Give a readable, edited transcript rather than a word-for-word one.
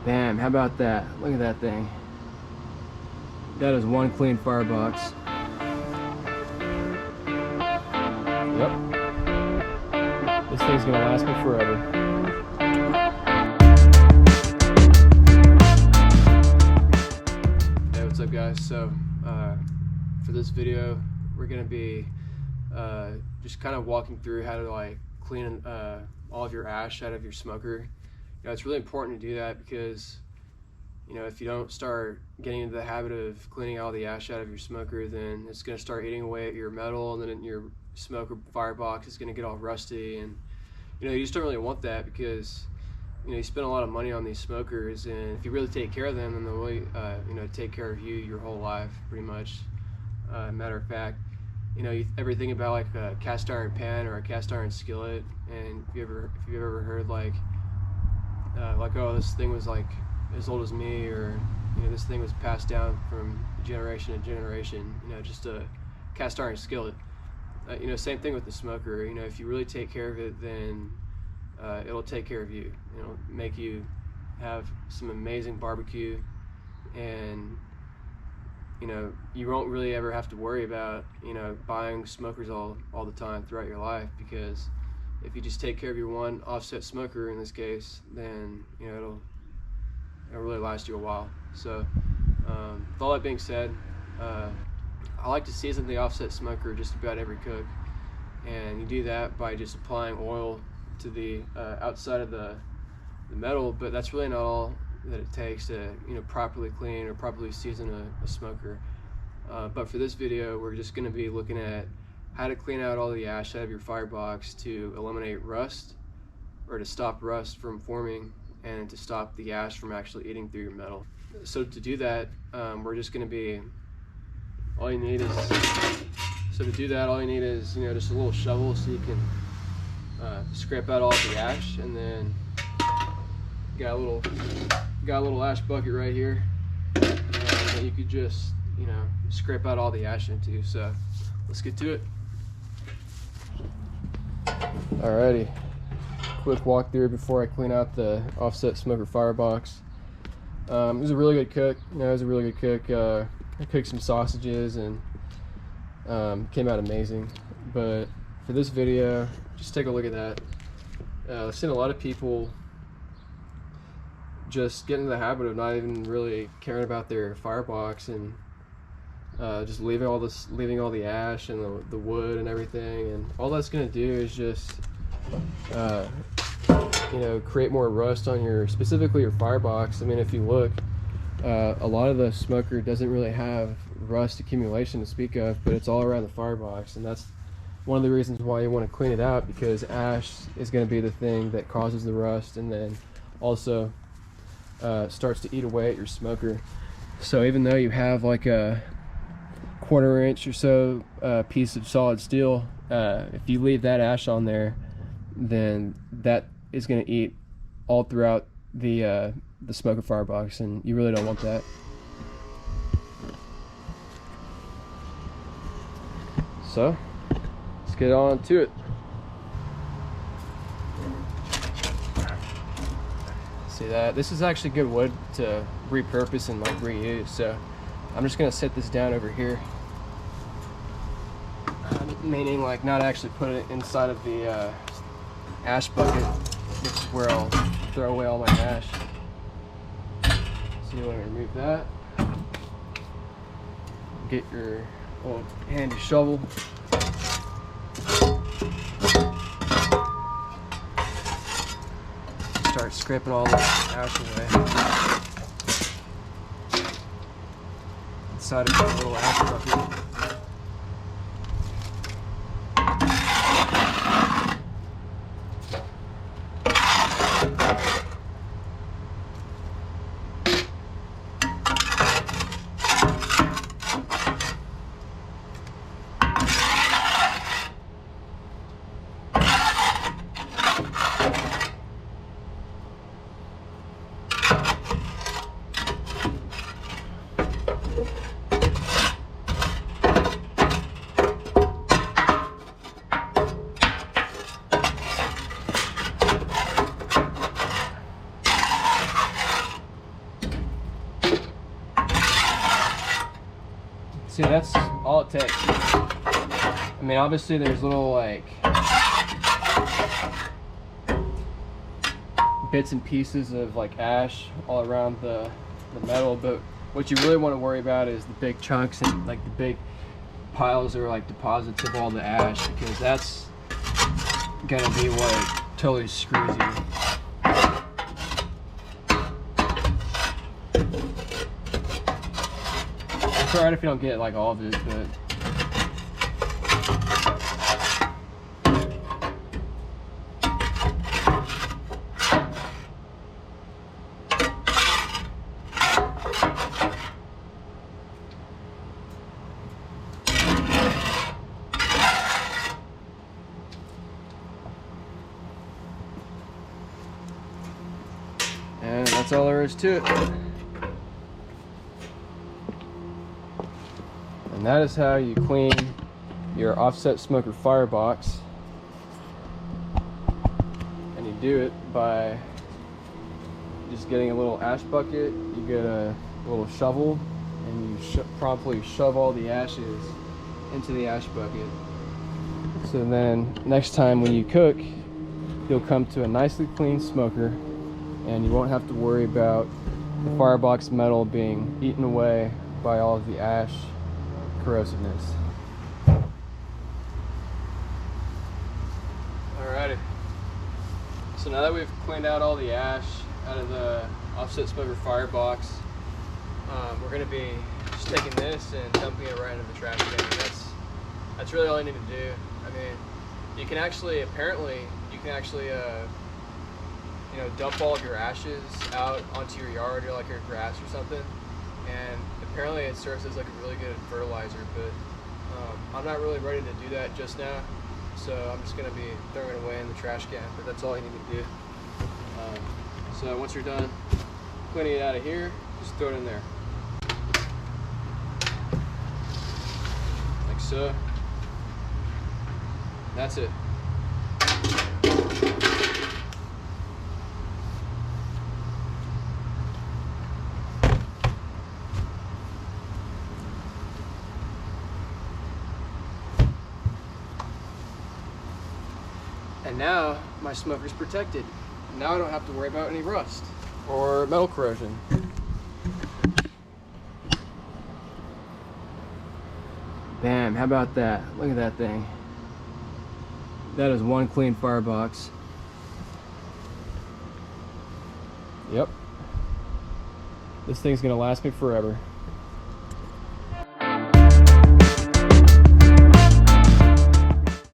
Bam, how about that? Look at that thing. That is one clean firebox. Yep. This thing's gonna last me forever. Hey, what's up guys? So, for this video, we're gonna be just kind of walking through how to like clean all of your ash out of your smoker. You know, it's really important to do that because, you know, if you don't start getting into the habit of cleaning all the ash out of your smoker, then it's going to start eating away at your metal, and then your smoker firebox is going to get all rusty. And, you know, you just don't really want that because, you know, you spend a lot of money on these smokers, and if you really take care of them, then they'll really, you know, take care of you your whole life, pretty much. Matter of fact, you know, ever think about like a cast iron pan or a cast iron skillet, and if you've ever heard like, oh, this thing was like as old as me, or, you know, this thing was passed down from generation to generation, you know, just a cast iron skillet. You know, same thing with the smoker. You know, if you really take care of it, then it'll take care of you. It'll make you have some amazing barbecue, and, you know, you won't really ever have to worry about, you know, buying smokers all the time throughout your life, because if you just take care of your one offset smoker in this case, then, you know, it'll really last you a while. So with all that being said, I like to season the offset smoker just about every cook, and you do that by just applying oil to the outside of the metal, but that's really not all that it takes to, you know, properly clean or properly season a smoker. But for this video, we're just going to be looking at how to clean out all the ash out of your firebox to eliminate rust, or to stop rust from forming, and to stop the ash from actually eating through your metal. So to do that, we're just going to be, all you need is, you know, just a little shovel, so you can scrape out all the ash, and then got a little ash bucket right here that you could just, you know, scrape out all the ash into. So let's get to it. Alrighty, quick walkthrough before I clean out the offset smoker firebox. It was a really good cook. You know, it was a really good cook. I cooked some sausages and came out amazing. But for this video, just take a look at that. I've seen a lot of people just get into the habit of not even really caring about their firebox, and just leaving all the ash and the wood and everything, and all that's going to do is just you know, create more rust on specifically your firebox. I mean, if you look, a lot of the smoker doesn't really have rust accumulation to speak of, but it's all around the firebox, and that's one of the reasons why you want to clean it out, because ash is going to be the thing that causes the rust, and then also starts to eat away at your smoker. So even though you have like a 1/4 inch or so piece of solid steel, if you leave that ash on there, then that is going to eat all throughout the smoker firebox, and you really don't want that. So let's get on to it. See that? This is actually good wood to repurpose and like reuse, so I'm just gonna set this down over here, meaning like not actually put it inside of the ash bucket, which is where I'll throw away all my ash. So you want to remove that, get your old handy shovel, start scraping all the ash away inside of the little ash bucket. See, that's all it takes. I mean, obviously there's little like bits and pieces of like ash all around the metal, but what you really want to worry about is the big chunks and like the big piles or like deposits of all the ash, because that's gonna be what totally screws you. It's alright if you don't get like all of it, but and that's all there is to it. And that is how you clean your offset smoker firebox. And you do it by just getting a little ash bucket. You get a little shovel and you promptly shove all the ashes into the ash bucket. So then next time when you cook, you'll come to a nicely clean smoker, and you won't have to worry about the firebox metal being eaten away by all of the ash corrosiveness. Alrighty. So now that we've cleaned out all the ash out of the offset smoker firebox, we're going to be just taking this and dumping it right into the trash can. That's really all you need to do. I mean, you can actually, apparently, you know, dump all of your ashes out onto your yard or like your grass or something, and apparently it serves as like a really good fertilizer, but I'm not really ready to do that just now, so I'm just going to be throwing it away in the trash can, but that's all you need to do. So once you're done cleaning it out of here, just throw it in there. Like so. That's it. And now my smoker's protected. Now I don't have to worry about any rust or metal corrosion. Bam, how about that? Look at that thing. That is one clean firebox. Yep. This thing's gonna last me forever.